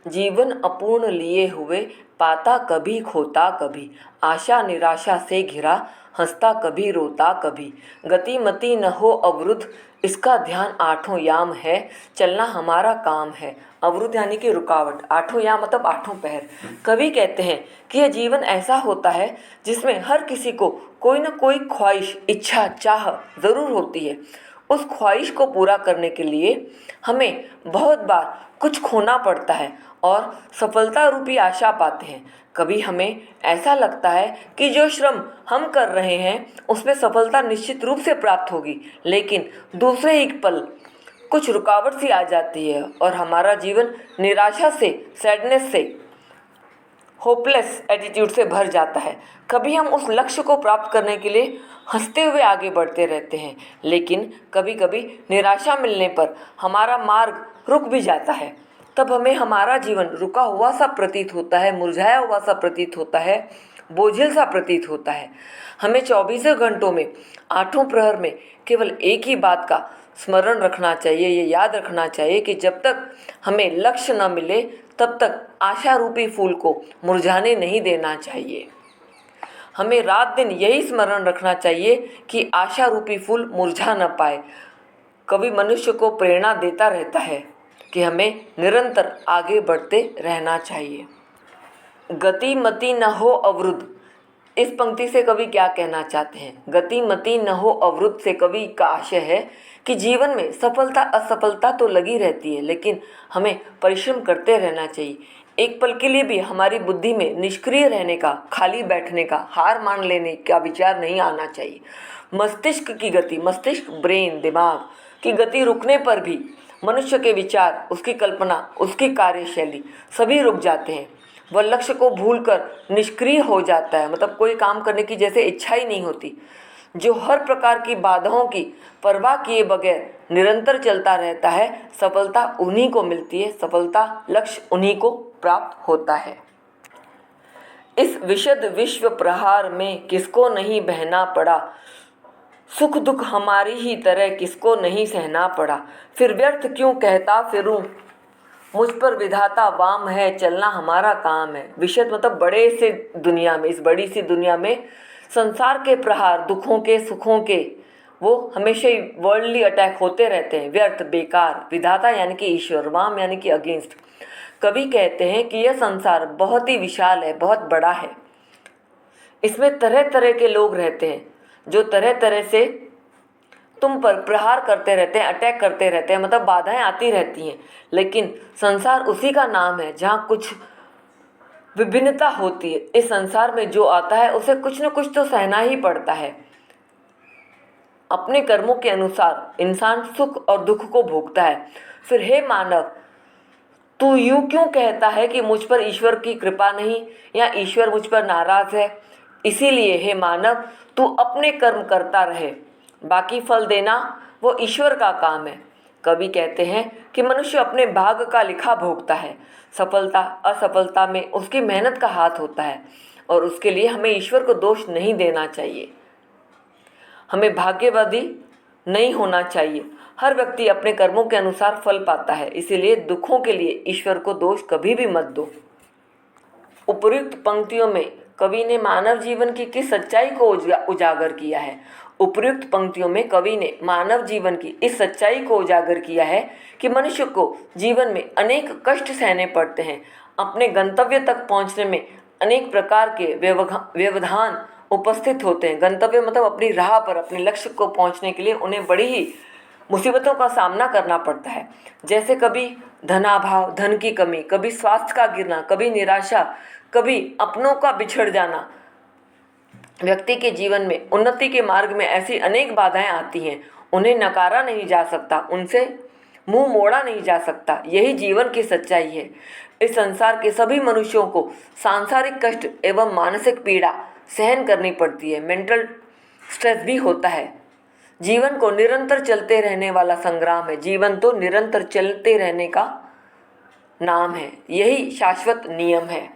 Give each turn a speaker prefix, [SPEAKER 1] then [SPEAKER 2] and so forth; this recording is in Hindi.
[SPEAKER 1] जीवन अपूर्ण लिए हुए, पाता कभी खोता कभी, आशा निराशा से घिरा, हंसता कभी रोता कभी, गति मति न हो अवरुद्ध, इसका ध्यान आठों याम है, चलना हमारा काम है। अवरुद्ध यानी कि रुकावट, आठों याम मतलब आठों पहर। कवि कहते हैं कि यह जीवन ऐसा होता है जिसमें हर किसी को कोई न कोई ख्वाहिश, इच्छा, चाह ज़रूर होती है। उस ख्वाहिश को पूरा करने के लिए हमें बहुत बार कुछ खोना पड़ता है और सफलता रूपी आशा पाते हैं। कभी हमें ऐसा लगता है कि जो श्रम हम कर रहे हैं उसमें सफलता निश्चित रूप से प्राप्त होगी, लेकिन दूसरे ही पल कुछ रुकावट सी आ जाती है और हमारा जीवन निराशा से, सैडनेस से, होपलेस एटीट्यूड से भर जाता है। कभी हम उस लक्ष्य को प्राप्त करने के लिए हंसते हुए आगे बढ़ते रहते हैं, लेकिन कभी कभी निराशा मिलने पर हमारा मार्ग रुक भी जाता है। तब हमें हमारा जीवन रुका हुआ सा प्रतीत होता है, मुरझाया हुआ सा प्रतीत होता है, बोझिल सा प्रतीत होता है। हमें 24 घंटों में, आठों प्रहर में केवल एक ही बात का स्मरण रखना चाहिए, ये याद रखना चाहिए कि जब तक हमें लक्ष्य न मिले तब तक आशा रूपी फूल को मुरझाने नहीं देना चाहिए। हमें रात दिन यही स्मरण रखना चाहिए कि आशा रूपी फूल मुरझा न पाए। कवि मनुष्य को प्रेरणा देता रहता है कि हमें निरंतर आगे बढ़ते रहना चाहिए। गति मति न हो अवरुद्ध, इस पंक्ति से कवि क्या कहना चाहते हैं? गति मति न हो अवरुद्ध से कवि का आशय है कि जीवन में सफलता असफलता तो लगी रहती है, लेकिन हमें परिश्रम करते रहना चाहिए। एक पल के लिए भी हमारी बुद्धि में निष्क्रिय रहने का, खाली बैठने का, हार मान लेने का विचार नहीं आना चाहिए। मस्तिष्क की गति, मस्तिष्क, ब्रेन, दिमाग की गति रुकने पर भी मनुष्य के विचार, उसकी कल्पना, उसकी कार्यशैली सभी रुक जाते हैं। वह लक्ष्य को भूलकर निष्क्रिय हो जाता है, मतलब कोई काम करने की जैसे इच्छा ही नहीं होती। जो हर प्रकार की बाधाओं की परवाह किए बगैर निरंतर चलता रहता है, सफलता उन्हीं को मिलती है, सफलता लक्ष्य उन्हीं को प्राप्त होता है। इस विशद विश्व प्रहार में किसको नहीं बहना पड़ा, सुख दुख हमारी ही तरह किसको नहीं सहना पड़ा, फिर व्यर्थ क्यों कहता फिरूं, मुझ पर विधाता वाम है, चलना हमारा काम है। विशद मतलब बड़े से दुनिया में, इस बड़ी सी दुनिया में संसार के प्रहार, दुखों के, सुखों के, वो हमेशा ही वर्ल्डली अटैक होते रहते हैं। व्यर्थ, बेकार, विधाता यानी कि ईश्वर, वाम यानी कि अगेंस्ट। कवि कहते हैं कि यह संसार बहुत ही विशाल है, बहुत बड़ा है। इसमें तरह तरह के लोग रहते हैं जो तरह तरह से तुम पर प्रहार करते रहते हैं, अटैक करते रहते हैं, मतलब बाधाएं आती रहती हैं। लेकिन संसार उसी का नाम है जहाँ कुछ विभिन्नता होती है। इस संसार में जो आता है उसे कुछ न कुछ तो सहना ही पड़ता है। अपने कर्मों के अनुसार इंसान सुख और दुख को भोगता है। फिर हे मानव, तू यूं क्यों कहता है कि मुझ पर ईश्वर की कृपा नहीं, या ईश्वर मुझ पर नाराज है? इसीलिए हे मानव, तू अपने कर्म करता रहे, बाकी फल देना वो ईश्वर का काम है। कवि कहते हैं कि मनुष्य अपने भाग्य का लिखा भोगता है। सफलता असफलता में उसकी मेहनत का हाथ होता है और उसके लिए हमें ईश्वर को दोष नहीं देना चाहिए। हमें भाग्यवादी नहीं होना चाहिए। हर व्यक्ति अपने कर्मों के अनुसार फल पाता है, इसीलिए दुखों के लिए ईश्वर को दोष कभी भी मत दो। उपर्युक्त पंक्तियों में कवि ने मानव जीवन की किस सच्चाई को उजागर किया है? उपर्युक्त पंक्तियों में कवि ने मानव जीवन की इस सच्चाई को उजागर किया है कि मनुष्य को जीवन में अनेक कष्ट सहने पड़ते हैं। अपने गंतव्य तक पहुंचने में अनेक प्रकार के व्यवधान उपस्थित होते हैं। गंतव्य मतलब अपनी राह पर, अपने लक्ष्य को पहुंचने के लिए उन्हें बड़ी ही मुसीबतों का सामना करना पड़ता है। जैसे कभी धनाभाव, धन की कमी, कभी स्वास्थ्य का गिरना, कभी निराशा, कभी अपनों का बिछड़ जाना। व्यक्ति के जीवन में उन्नति के मार्ग में ऐसी अनेक बाधाएं आती हैं, उन्हें नकारा नहीं जा सकता, उनसे मुंह मोड़ा नहीं जा सकता। यही जीवन की सच्चाई है। इस संसार के सभी मनुष्यों को सांसारिक कष्ट एवं मानसिक पीड़ा सहन करनी पड़ती है। मेंटल स्ट्रेस भी होता है। जीवन को निरंतर चलते रहने वाला संग्राम है। जीवन तो निरंतर चलते रहने का नाम है, यही शाश्वत नियम है।